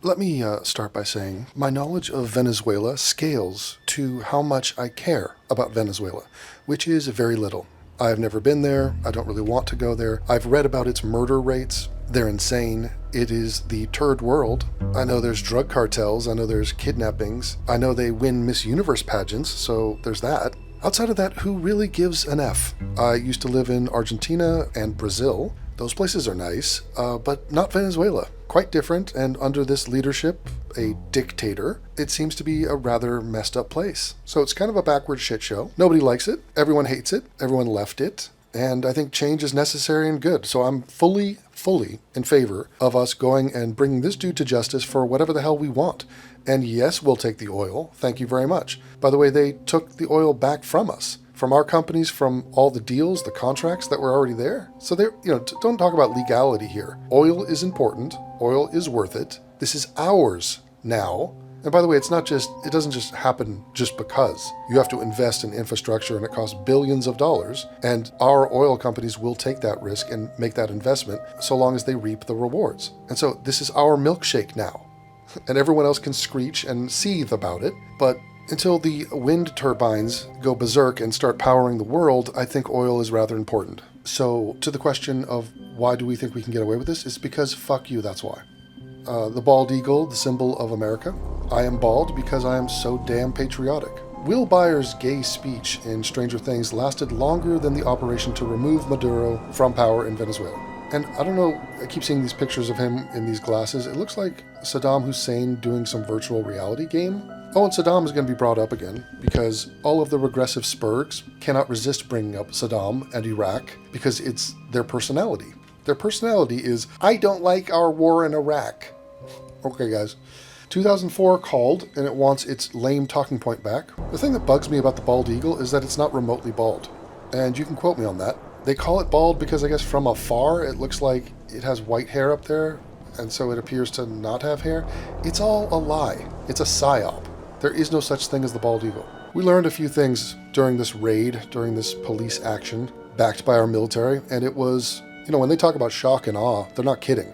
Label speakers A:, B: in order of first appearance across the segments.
A: Let me start by saying my knowledge of Venezuela scales to how much I care about Venezuela, which is very little. I've never been there. I don't really want to go there. I've read about its murder rates. They're insane. It is the third world. I know there's drug cartels. I know there's kidnappings. I know they win Miss Universe pageants, so there's that. Outside of that, who really gives an F? I used to live in Argentina and Brazil. Those places are nice, but not Venezuela. Quite different, and under this leadership, a dictator, it seems to be a rather messed up place. So it's kind of a backward shit show. Nobody likes it. Everyone hates it. Everyone left it. And I think change is necessary and good. So I'm fully in favor of us going and bringing this dude to justice for whatever the hell we want. And yes, we'll take the oil. Thank you very much. By the way, they took the oil back from us. From our companies, from all the deals, the contracts that were already there. So don't talk about legality here. Oil is important. Oil is worth it. This is ours now. And by the way, it doesn't just happen just because. You have to invest in infrastructure and it costs billions of dollars. And our oil companies will take that risk and make that investment so long as they reap the rewards. And so this is our milkshake now. And everyone else can screech and seethe about it. But until the wind turbines go berserk and start powering the world, I think oil is rather important. So to the question of why do we think we can get away with this, it's because fuck you, that's why. The bald eagle, the symbol of America. I am bald because I am so damn patriotic. Will Byers' gay speech in Stranger Things lasted longer than the operation to remove Maduro from power in Venezuela. And I don't know, I keep seeing these pictures of him in these glasses. It looks like Saddam Hussein doing some virtual reality game. Oh, and Saddam is going to be brought up again because all of the regressive spurgs cannot resist bringing up Saddam and Iraq because it's their personality. Their personality is, I don't like our war in Iraq. Okay, guys. 2004 called, and it wants its lame talking point back. The thing that bugs me about the bald eagle is that it's not remotely bald. And you can quote me on that. They call it bald because I guess from afar it looks like it has white hair up there, and so it appears to not have hair. It's all a lie. It's a psyop. There is no such thing as the bald eagle. We learned a few things during this raid, during this police action, backed by our military, and it was, when they talk about shock and awe, they're not kidding.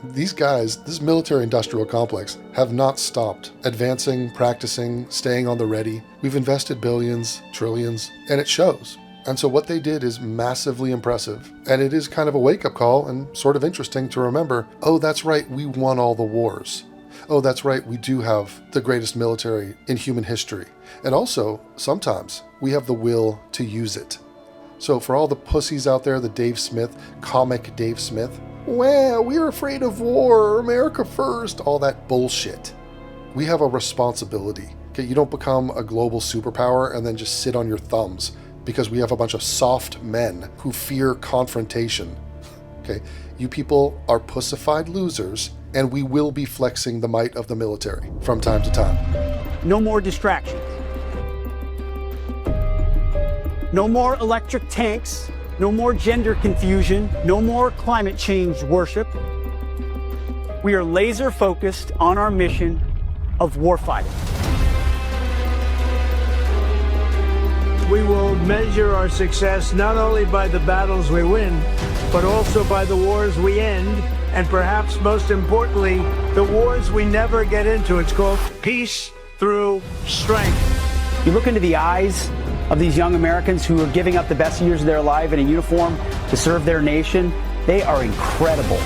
A: These guys, this military-industrial complex, have not stopped advancing, practicing, staying on the ready. We've invested billions, trillions, and it shows. And so what they did is massively impressive. And it is kind of a wake-up call and sort of interesting to remember, oh, that's right, we won all the wars. Oh, that's right, we do have the greatest military in human history. And also, sometimes, we have the will to use it. So for all the pussies out there, the Dave Smith, comic Dave Smith, well, we're afraid of war, America first, all that bullshit. We have a responsibility. Okay, you don't become a global superpower and then just sit on your thumbs because we have a bunch of soft men who fear confrontation. Okay, you people are pussified losers, and we will be flexing the might of the military from time to time.
B: No more distractions. No more electric tanks. No more gender confusion. No more climate change worship. We are laser focused on our mission of warfighting.
C: We will measure our success not only by the battles we win, but also by the wars we end, and perhaps most importantly, the wars we never get into. It's called peace through strength.
B: You look into the eyes of these young Americans who are giving up the best years of their life in a uniform to serve their nation. They are incredible.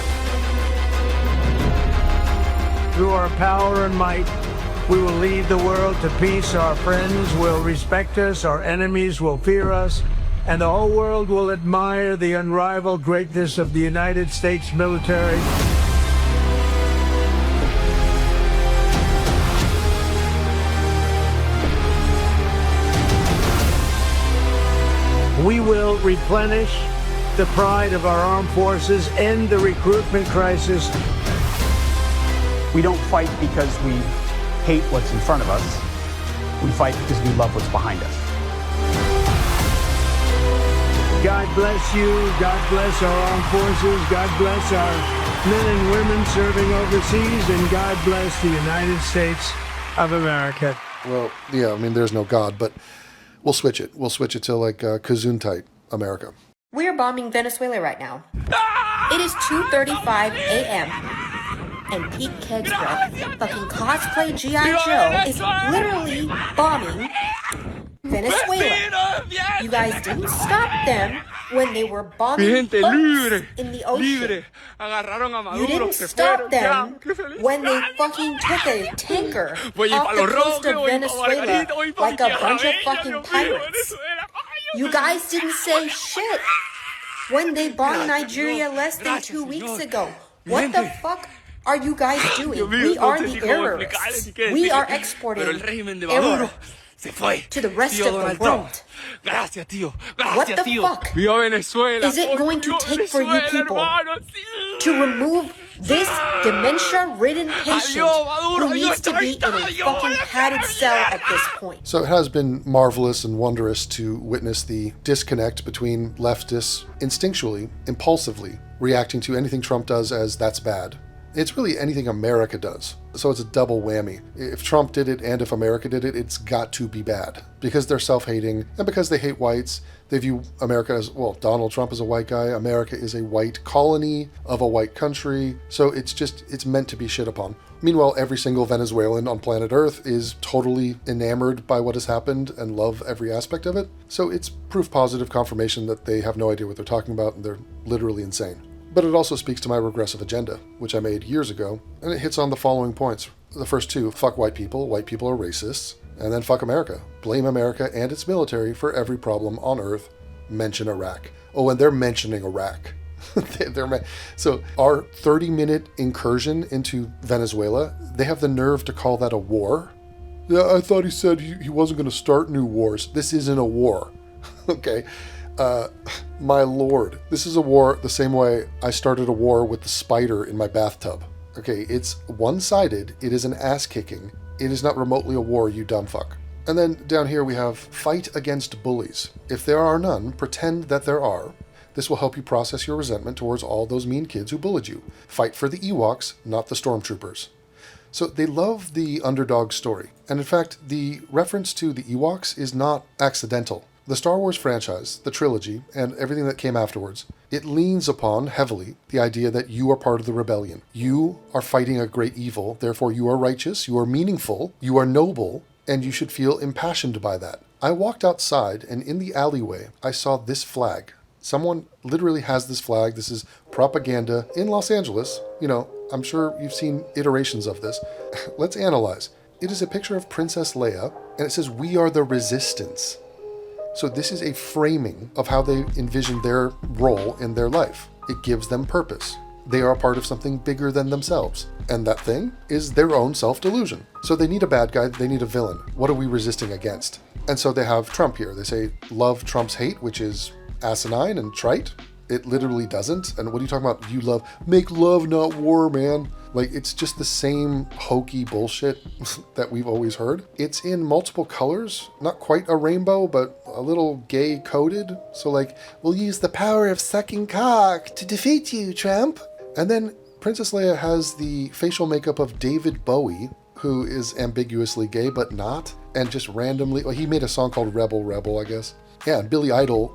C: Through our power and might, we will lead the world to peace. Our friends will respect us, our enemies will fear us, and the whole world will admire the unrivaled greatness of the United States military. We will replenish the pride of our armed forces, end the recruitment crisis.
B: We don't fight because we hate what's in front of us. We fight because we love what's behind us.
C: God bless you. God bless our armed forces. God bless our men and women serving overseas. And God bless the United States of America.
A: Well, yeah, there's no God, but we'll switch it. We'll switch it to like Gesundheit America.
D: We're bombing Venezuela right now. It is 2:35 a.m. and peak kids, bro. Fucking cosplay G.I. Joe is literally bombing Venezuela. You guys didn't stop them when they were bombing boats in the ocean. You didn't stop them when they fucking took a tanker off the coast of Venezuela like a bunch of fucking pirates. You guys didn't say shit when they bombed Nigeria less than 2 weeks ago. What the fuck are you guys doing? We are the terrorists. We are exporting error to the rest of the world. What the fuck is it going to take for you people to remove this dementia-ridden patient who needs to be in a fucking padded cell at this point?
A: So it has been marvelous and wondrous to witness the disconnect between leftists instinctually, impulsively, reacting to anything Trump does as that's bad. It's really anything America does. So it's a double whammy. If Trump did it and if America did it, it's got to be bad. Because they're self-hating and because they hate whites, they view America as, well, Donald Trump is a white guy. America is a white colony of a white country. So it's meant to be shit upon. Meanwhile, every single Venezuelan on planet Earth is totally enamored by what has happened and love every aspect of it. So it's proof positive confirmation that they have no idea what they're talking about and they're literally insane. But it also speaks to my regressive agenda, which I made years ago, and it hits on the following points. The first two, fuck white people are racists, and then fuck America. Blame America and its military for every problem on Earth. Mention Iraq. Oh, and they're mentioning Iraq. So our 30-minute incursion into Venezuela, they have the nerve to call that a war? Yeah, I thought he said he wasn't going to start new wars. This isn't a war. Okay? My lord, this is a war the same way I started a war with the spider in my bathtub. Okay, it's one-sided, it is an ass-kicking, it is not remotely a war, you dumb fuck. And then down here we have fight against bullies. If there are none, pretend that there are. This will help you process your resentment towards all those mean kids who bullied you. Fight for the Ewoks, not the stormtroopers. So they love the underdog story. And in fact, the reference to the Ewoks is not accidental. The Star Wars franchise, the trilogy, and everything that came afterwards, it leans upon, heavily, the idea that you are part of the rebellion. You are fighting a great evil, therefore you are righteous, you are meaningful, you are noble, and you should feel impassioned by that. I walked outside, and in the alleyway, I saw this flag. Someone literally has this flag. This is propaganda in Los Angeles. You know, I'm sure you've seen iterations of this. Let's analyze. It is a picture of Princess Leia, and it says, "We are the resistance." So this is a framing of how they envision their role in their life. It gives them purpose. They are a part of something bigger than themselves. And that thing is their own self-delusion. So they need a bad guy, they need a villain. What are we resisting against? And so they have Trump here. They say, love Trump's hate, which is asinine and trite. It literally doesn't. And what are you talking about? You love, make love, not war, man. Like, it's just the same hokey bullshit that we've always heard. It's in multiple colors, not quite a rainbow, but a little gay coded. So like, we'll use the power of sucking cock to defeat you, Trump. And then Princess Leia has the facial makeup of David Bowie, who is ambiguously gay, but not. And just randomly, well, he made a song called Rebel Rebel, I guess. Yeah, and Billy Idol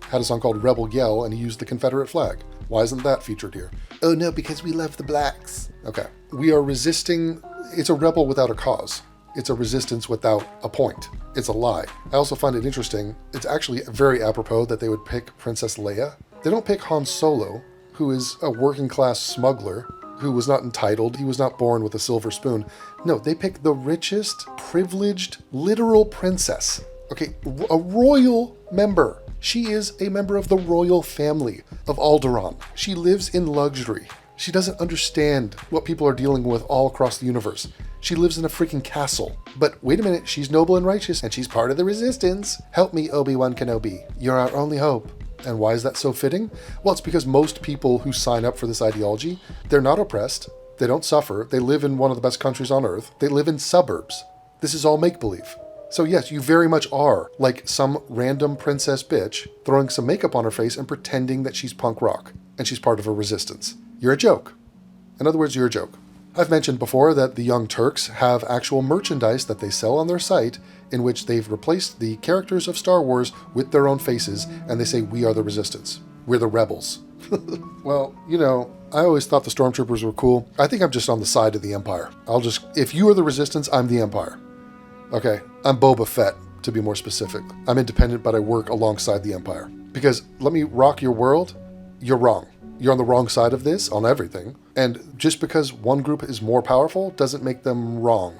A: had a song called Rebel Yell, and he used the Confederate flag. Why isn't that featured here? Oh no, because we love the blacks. Okay, we are resisting. It's a rebel without a cause. It's a resistance without a point. It's a lie. I also find it interesting. It's actually very apropos that they would pick Princess Leia. They don't pick Han Solo, who is a working class smuggler, who was not entitled. He was not born with a silver spoon. No, they pick the richest, privileged, literal princess. Okay, a royal member. She is a member of the royal family of Alderaan. She lives in luxury. She doesn't understand what people are dealing with all across the universe. She lives in a freaking castle. But wait a minute, she's noble and righteous, and she's part of the resistance. Help me, Obi-Wan Kenobi. You're our only hope. And why is that so fitting? Well, it's because most people who sign up for this ideology, they're not oppressed, they don't suffer, they live in one of the best countries on earth, they live in suburbs. This is all make-believe. So yes, you very much are like some random princess bitch throwing some makeup on her face and pretending that she's punk rock and she's part of a resistance. You're a joke. In other words, you're a joke. I've mentioned before that the Young Turks have actual merchandise that they sell on their site in which they've replaced the characters of Star Wars with their own faces, and they say, "We are the resistance. We're the rebels." Well, you know, I always thought the stormtroopers were cool. I think I'm just on the side of the Empire. If you are the Resistance, I'm the Empire. Okay, I'm Boba Fett, to be more specific. I'm independent, but I work alongside the Empire. Because let me rock your world, you're wrong. You're on the wrong side of this, on everything. And just because one group is more powerful doesn't make them wrong.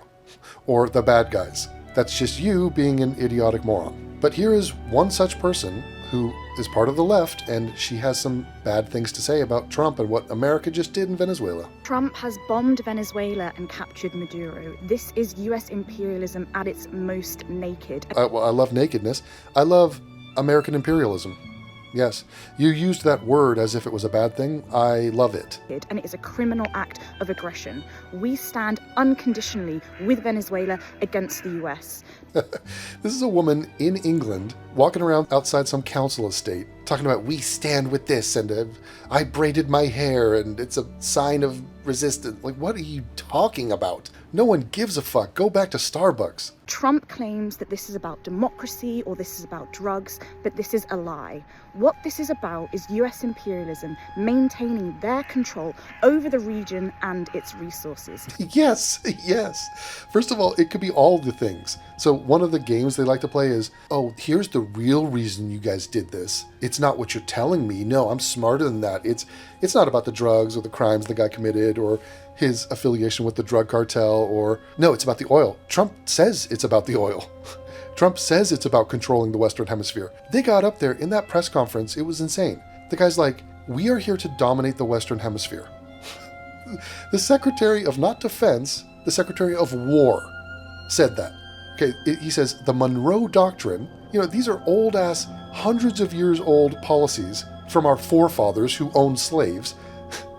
A: Or the bad guys. That's just you being an idiotic moron. But here is one such person who is part of the left, and she has some bad things to say about Trump and what America just did in Venezuela.
E: Trump has bombed Venezuela and captured Maduro. This is US imperialism at its most naked.
A: Well, I love nakedness. I love American imperialism. Yes, you used that word as if it was a bad thing. I love it.
E: And it is a criminal act of aggression. We stand unconditionally with Venezuela against the US.
A: This is a woman in England walking around outside some council estate talking about we stand with this and I braided my hair and it's a sign of resistance. Like, what are you talking about? No one gives a fuck. Go back to Starbucks.
E: Trump claims that this is about democracy or this is about drugs, but this is a lie. What this is about is US imperialism maintaining their control over the region and its resources.
A: Yes. First of all, it could be all the things. So one of the games they like to play is, oh, here's the real reason you guys did this. It's not what you're telling me. No, I'm smarter than that. It's not about the drugs or the crimes the guy committed or his affiliation with the drug cartel no, it's about the oil. Trump says it's about the oil. Trump says it's about controlling the Western Hemisphere. They got up there in that press conference. It was insane. The guy's like, we are here to dominate the Western Hemisphere. The Secretary of not Defense, the Secretary of War said that. Okay, he says the Monroe Doctrine, these are old ass, hundreds of years old policies from our forefathers who owned slaves.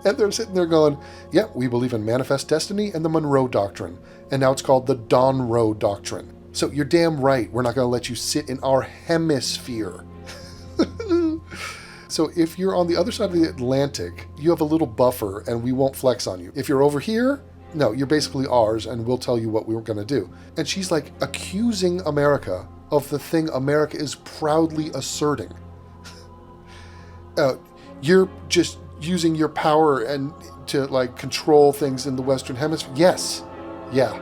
A: And they're sitting there going, yeah, we believe in manifest destiny and the Monroe Doctrine. And now it's called the Don Roe Doctrine. So you're damn right, we're not going to let you sit in our hemisphere. So if you're on the other side of the Atlantic, you have a little buffer and we won't flex on you. If you're over here, no, you're basically ours and we'll tell you what we were going to do. And she's like accusing America of the thing America is proudly asserting. You're just using your power and to control things in the Western Hemisphere. Yes. Yeah.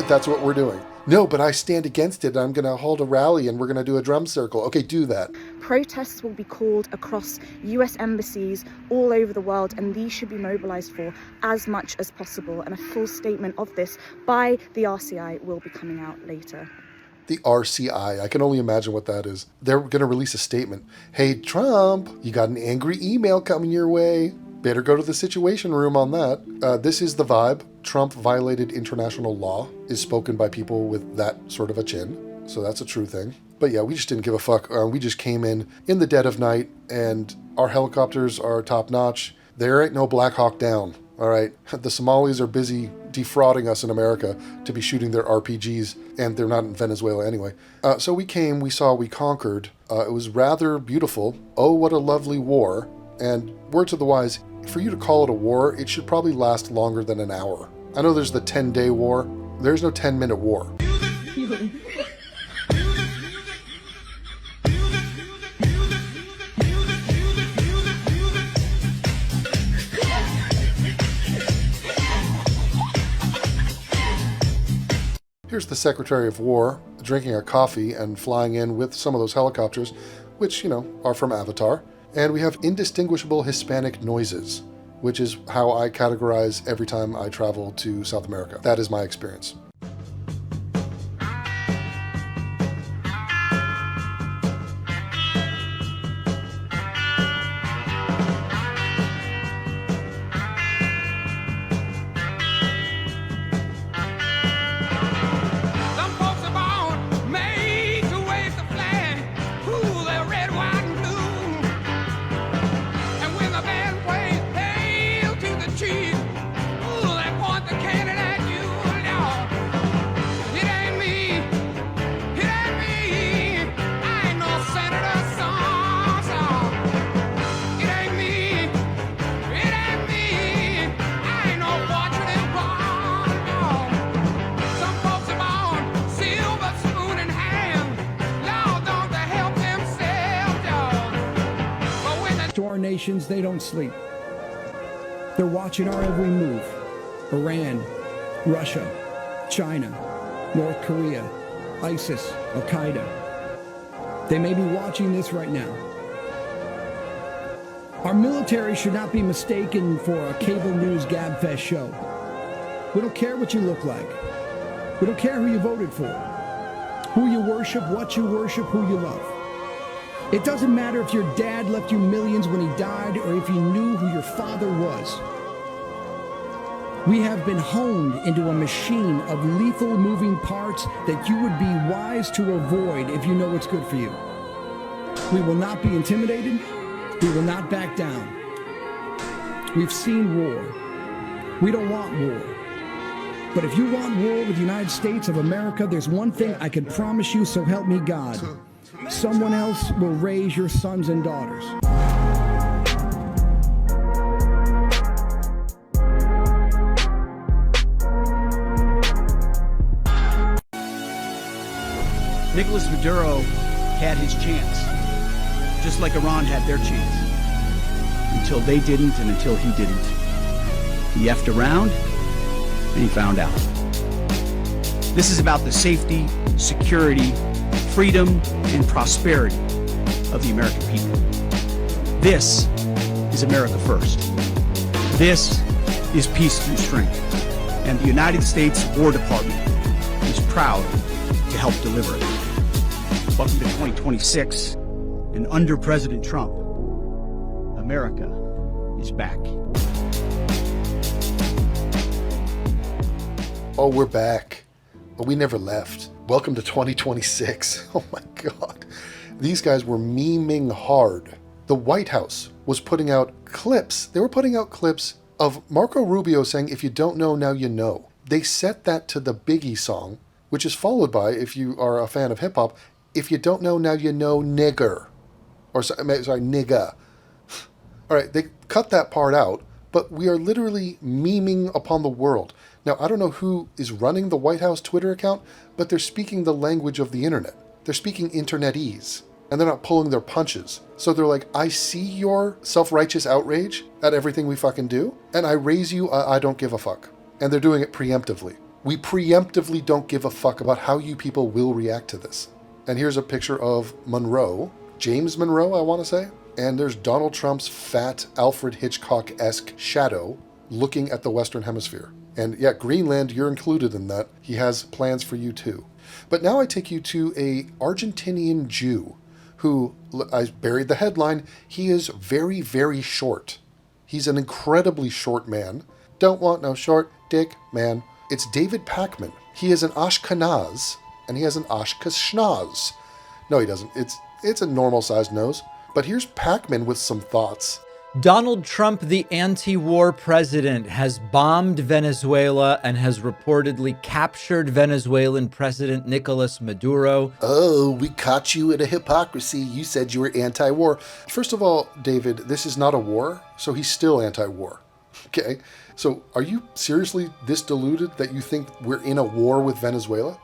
A: That's what we're doing. No, but I stand against it. I'm going to hold a rally and we're going to do a drum circle. Okay, do that.
E: Protests will be called across US embassies all over the world, and these should be mobilized for as much as possible. And a full statement of this by the RCI will be coming out later.
A: The RCI, I can only imagine what that is. They're going to release a statement. Hey, Trump, you got an angry email coming your way. Better go to the Situation Room on that. This is the vibe. Trump violated international law is spoken by people with that sort of a chin. So that's a true thing. But yeah, we just didn't give a fuck. We just came in the dead of night, and our helicopters are top notch. There ain't no Black Hawk Down. All right. The Somalis are busy defrauding us in America to be shooting their RPGs, and they're not in Venezuela anyway. So we came, we saw, we conquered. It was rather beautiful. Oh, what a lovely war. And word to the wise, for you to call it a war, it should probably last longer than an hour. I know there's the 10-day war. There's no 10-minute war. Here's the Secretary of War drinking a coffee and flying in with some of those helicopters, which, are from Avatar. And we have indistinguishable Hispanic noises, which is how I categorize every time I travel to South America. That is my experience.
F: To our nations, they don't sleep. They're watching our every move. Iran, Russia, China, North Korea, ISIS, Al-Qaeda. They may be watching this right now. Our military should not be mistaken for a cable news gabfest show. We don't care what you look like. We don't care who you voted for, who you worship, what you worship, who you love. It doesn't matter if your dad left you millions when he died or if you knew who your father was. We have been honed into a machine of lethal moving parts that you would be wise to avoid if you know what's good for you. We will not be intimidated. We will not back down. We've seen war. We don't want war. But if you want war with the United States of America, there's one thing I can promise you, so help me God. Someone else will raise your sons and daughters.
B: Nicolas Maduro had his chance, just like Iran had their chance, until they didn't and until he didn't. He effed around and he found out. This is about the safety, security, freedom, and prosperity of the American people. This is America first. This is peace through strength. And the United States War Department is proud to help deliver it. Welcome to 2026, and under President Trump, America is back.
A: Oh, we're back. But we never left. Welcome to 2026. Oh my God. These guys were memeing hard. The White House was putting out clips. They were putting out clips of Marco Rubio saying, if you don't know, now you know. They set that to the Biggie song, which is followed by, if you are a fan of hip hop, if you don't know, now you know, nigger. Or sorry, nigga. All right, they cut that part out, but we are literally memeing upon the world. Now, I don't know who is running the White House Twitter account, but they're speaking the language of the internet. They're speaking internetese, and they're not pulling their punches. So they're like, I see your self-righteous outrage at everything we fucking do, and I raise you, I don't give a fuck. And they're doing it preemptively. We preemptively don't give a fuck about how you people will react to this. And here's a picture of Monroe, James Monroe, I want to say. And there's Donald Trump's fat Alfred Hitchcock-esque shadow looking at the Western Hemisphere. And yeah, Greenland, you're included in that. He has plans for you too. But now I take you to a Argentinian Jew who, I buried the headline, he is very, very short. He's an incredibly short man. Don't want no short dick man. It's David Pakman. He is an Ashkenaz, and he has an Ashkenaz. No, he doesn't. It's a normal-sized nose. But here's Pakman with some thoughts.
G: Donald Trump, the anti-war president, has bombed Venezuela and has reportedly captured Venezuelan President Nicolas Maduro.
A: Oh, we caught you in a hypocrisy. You said you were anti-war. First of all, David, this is not a war, so he's still anti-war. Okay? So are you seriously this deluded that you think we're in a war with Venezuela?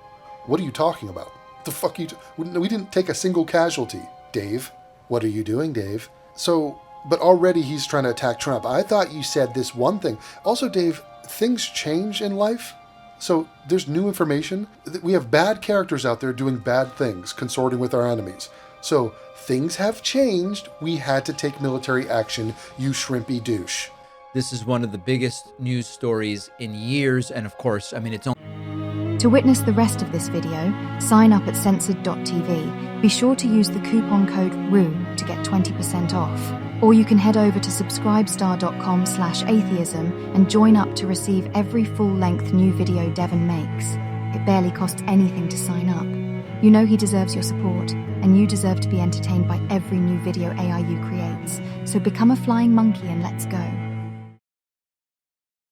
A: What are you talking about? The fuck you... We didn't take a single casualty, Dave. What are you doing, Dave? So, but already he's trying to attack Trump. I thought you said this one thing. Also, Dave, things change in life. So there's new information. We have bad characters out there doing bad things, consorting with our enemies. So things have changed. We had to take military action, you shrimpy douche.
G: This is one of the biggest news stories in years, and of course, I mean, it's only...
H: To witness the rest of this video, sign up at censored.tv. Be sure to use the coupon code ROOM to get 20% off. Or you can head over to subscribestar.com/atheism and join up to receive every full-length new video Devon makes. It barely costs anything to sign up. You know he deserves your support, and you deserve to be entertained by every new video AIU creates. So become a flying monkey and let's go.